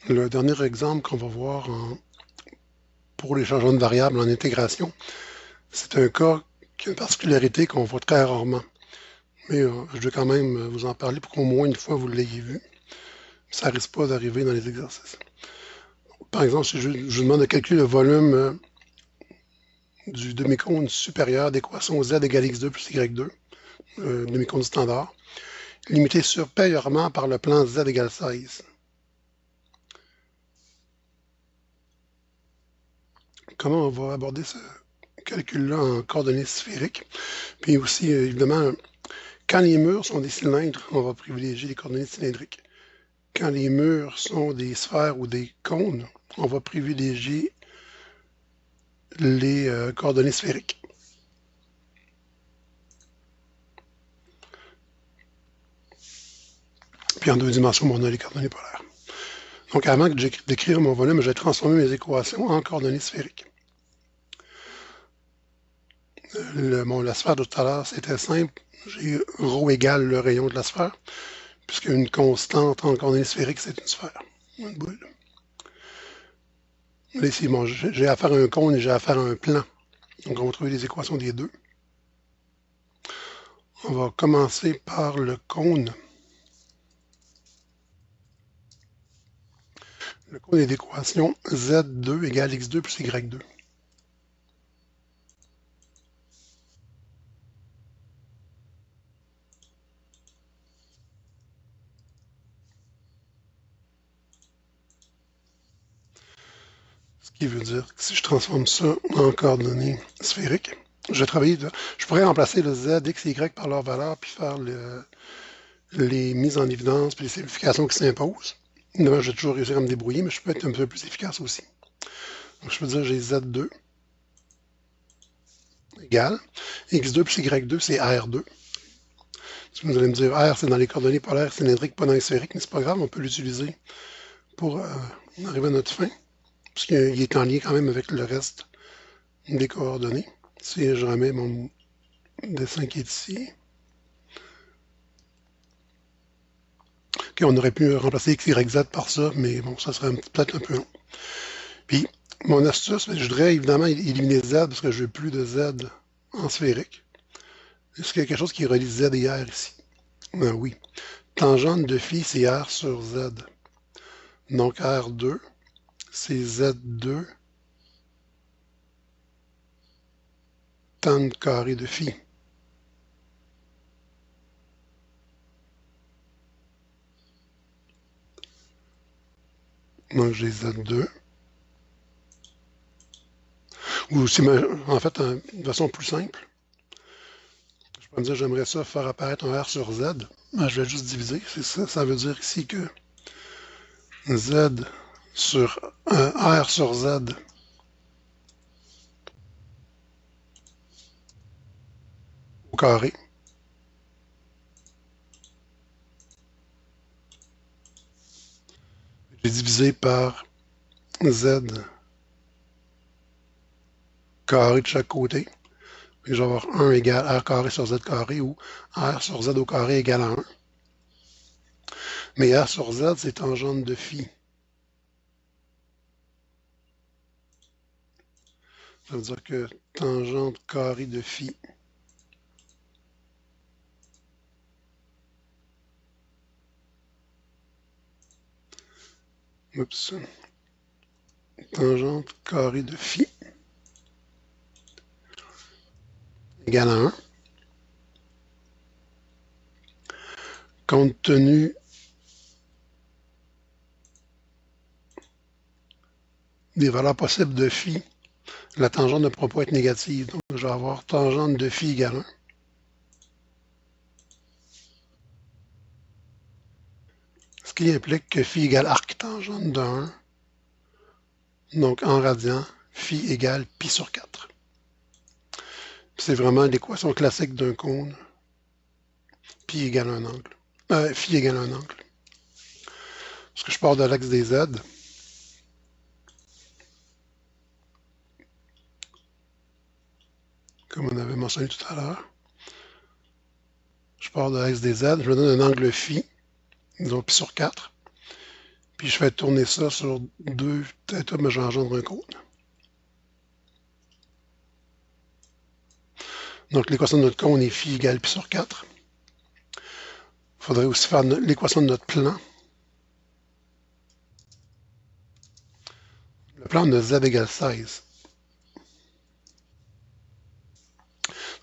Le dernier exemple qu'on va voir pour les changements de variables en intégration, c'est un cas qui a une particularité qu'on voit très rarement. Mais je vais quand même vous en parler pour qu'au moins une fois vous l'ayez vu. Ça risque pas d'arriver dans les exercices. Par exemple, si je vous demande de calculer le volume du demi-cône supérieur d'équation z égale x2 plus y2, demi-cône standard, limité supérieurement par le plan z égale 16. Comment on va aborder ce calcul-là en coordonnées sphériques? Puis aussi, évidemment, quand les murs sont des cylindres, on va privilégier les coordonnées cylindriques. Quand les murs sont des sphères ou des cônes, on va privilégier les coordonnées sphériques. Puis en deux dimensions, on a les coordonnées polaires. Donc avant d'écrire mon volume, je vais transformer mes équations en coordonnées sphériques. La sphère de tout à l'heure, c'était simple. J'ai ρ égale le rayon de la sphère, puisque une constante en coordonnées sphériques, c'est une sphère, une boule. Là, ici, bon, j'ai affaire à un cône et j'ai affaire à un plan. Donc, on va trouver les équations des deux. On va commencer par le cône. Le cône est d'équation Z2 égale X2 plus Y2. Ce qui veut dire que si je transforme ça en coordonnées sphériques, je pourrais remplacer le Z, X et Y par leur valeur, puis faire les mises en évidence, puis les simplifications qui s'imposent. Évidemment, je vais toujours réussir à me débrouiller, mais je peux être un peu plus efficace aussi. Donc, je peux dire que j'ai Z2 égale X2 plus Y2, c'est R2. Si vous allez me dire R, c'est dans les coordonnées polaires cylindriques, pas dans les sphériques, mais c'est pas grave, on peut l'utiliser pour arriver à notre fin, puisqu'il est en lien quand même avec le reste des coordonnées. Si je remets mon dessin qui est ici. OK, on aurait pu remplacer X, Y, Z par ça, mais bon, ça serait peut-être un peu long. Puis, mon astuce, je voudrais évidemment éliminer Z parce que je veux plus de Z en sphérique. Est-ce qu'il y a quelque chose qui relie Z et R ici? Ben oui. Tangente de phi, c'est R sur Z. Donc R2, c'est Z2 tan carré de phi. Donc j'ai Z2. Ou si, en fait, de façon plus simple, je peux me dire j'aimerais ça faire apparaître un R sur Z. Ben, je vais juste diviser. C'est ça. Ça veut dire ici que Z sur R sur Z au carré. J'ai divisé par Z carré de chaque côté. Et je vais avoir 1 égale R carré sur Z carré ou R sur Z au carré égale à 1. Mais R sur Z, c'est tangente de phi. Ça veut dire que tangente carré de phi, oups, tangente carré de phi égale à 1. Compte tenu des valeurs possibles de phi, la tangente ne pourra pas être négative. Donc, je vais avoir tangente de phi égale 1. Ce qui implique que phi égale arctangente de 1. Donc, en radian, phi égale pi sur 4. C'est vraiment l'équation classique d'un cône. Pi égale un angle. Phi égale un angle. Parce que je pars de l'axe des Z. Comme on avait mentionné tout à l'heure. Je pars de l'axe des Z. Je me donne un angle phi. Disons pi sur 4. Puis je fais tourner ça sur 2 θ, mais j'engendre un cône. Donc l'équation de notre cône est phi égale pi sur 4. Il faudrait aussi faire l'équation de notre plan. Le plan de z égale 16,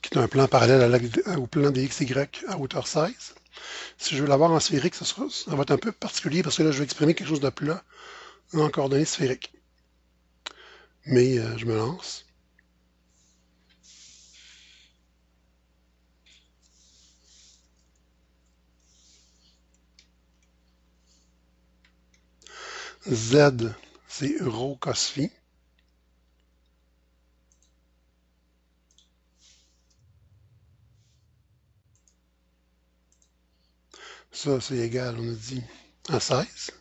qui est un plan parallèle au plan des xy à hauteur 16. Si je veux l'avoir en sphérique, ça va être un peu particulier parce que là, je vais exprimer quelque chose de plat en coordonnées sphériques. Mais je me lance. Z, c'est rho cos phi. Ça, c'est égal, on a dit, à 16.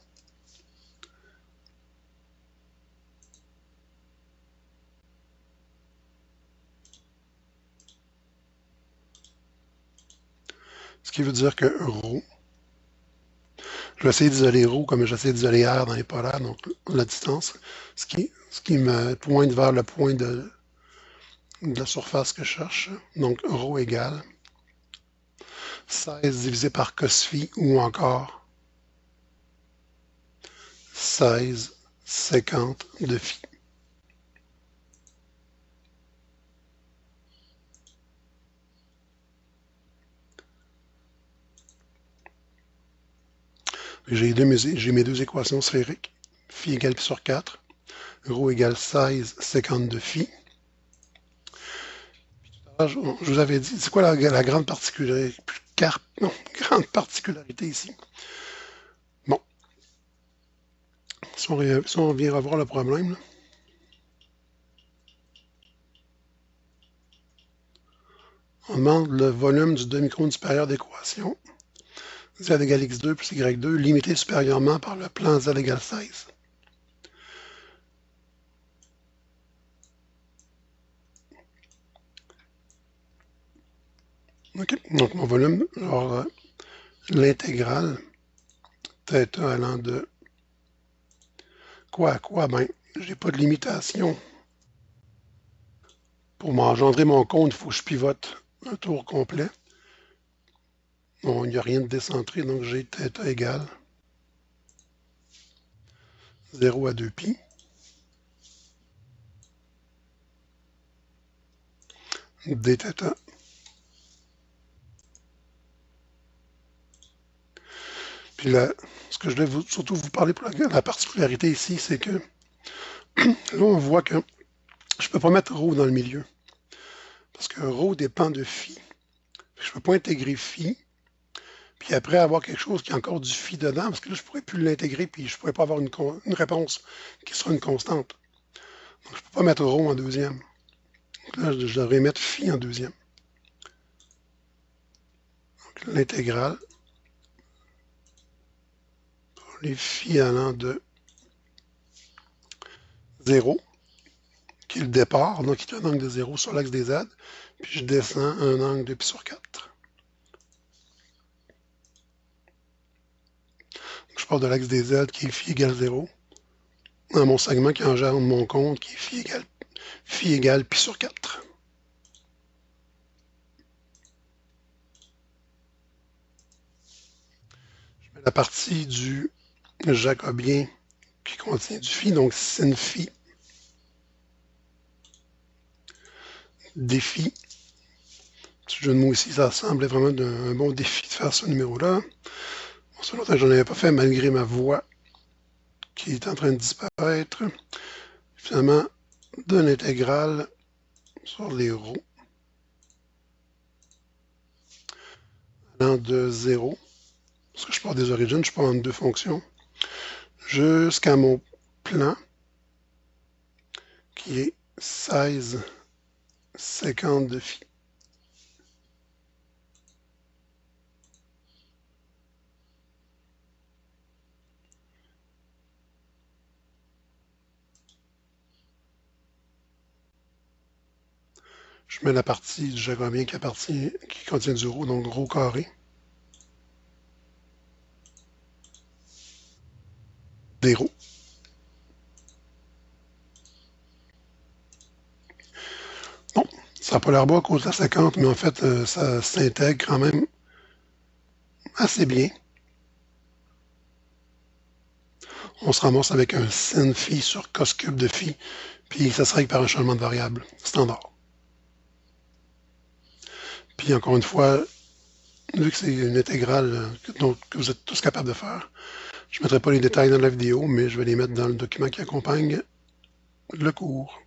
Ce qui veut dire que rho, je vais essayer d'isoler rho comme j'essaie d'isoler r dans les polaires, donc la distance, ce qui me pointe vers le point de la surface que je cherche. Donc rho égale 16 divisé par cos phi ou encore 16 séquentes de phi. J'ai mes deux équations sphériques. Phi égale pi sur 4. Rho égale 16 séquentes de phi. Je vous avais dit, c'est quoi la grande particularité? Grande particularité ici. Bon. Si on vient revoir le problème, là. On demande le volume du demi-cône supérieur d'équation. Z égale x2 plus y2, limité supérieurement par le plan Z égale 16. OK. Donc, mon volume, alors, l'intégrale, θ allant de quoi à quoi? Ben, j'ai pas de limitation. Pour m'engendrer mon cône, il faut que je pivote un tour complet. Bon, il n'y a rien de décentré, donc j'ai θ égale 0 à 2π. dθ. Puis là, ce que je vais surtout vous parler pour la particularité ici, c'est que là, on voit que je ne peux pas mettre ρ dans le milieu. Parce que ρ dépend de phi. Je ne peux pas intégrer phi. Puis après avoir quelque chose qui a encore du phi dedans, parce que là, je ne pourrais plus l'intégrer, puis je ne pourrais pas avoir une réponse qui sera une constante. Donc, je ne peux pas mettre ρ en deuxième. Donc là, je devrais mettre phi en deuxième. Donc, l'intégrale pour les phi allant de 0, qui est le départ, donc qui est un angle de 0 sur l'axe des Z, puis je descends un angle de pi sur 4. Donc, je pars de l'axe des Z qui est phi égale 0, dans mon segment qui engendre mon compte qui est phi égale pi sur 4. Je mets la partie du jacobien qui contient du phi, donc sin phi défi. Ce jeu de mots ici, ça semblait vraiment un bon défi de faire ce numéro-là. Bon, ça longtemps que j'en avais pas fait malgré ma voix qui est en train de disparaître. Finalement, de l'intégrale sur les ρ allant de 0, parce que je pars des origines, je pars en deux fonctions, jusqu'à mon plan qui est 16 séquentes de phi. Je mets la partie du jacobien qui contient du ρ, donc ρ carré. 0. Bon, ça n'a pas l'air beau à cause de la 50, mais en fait, ça s'intègre quand même assez bien. On se ramasse avec un sin phi sur cos cube de phi, puis ça se règle par un changement de variable standard. Puis encore une fois, vu que c'est une intégrale que vous êtes tous capables de faire, je ne mettrai pas les détails dans la vidéo, mais je vais les mettre dans le document qui accompagne le cours.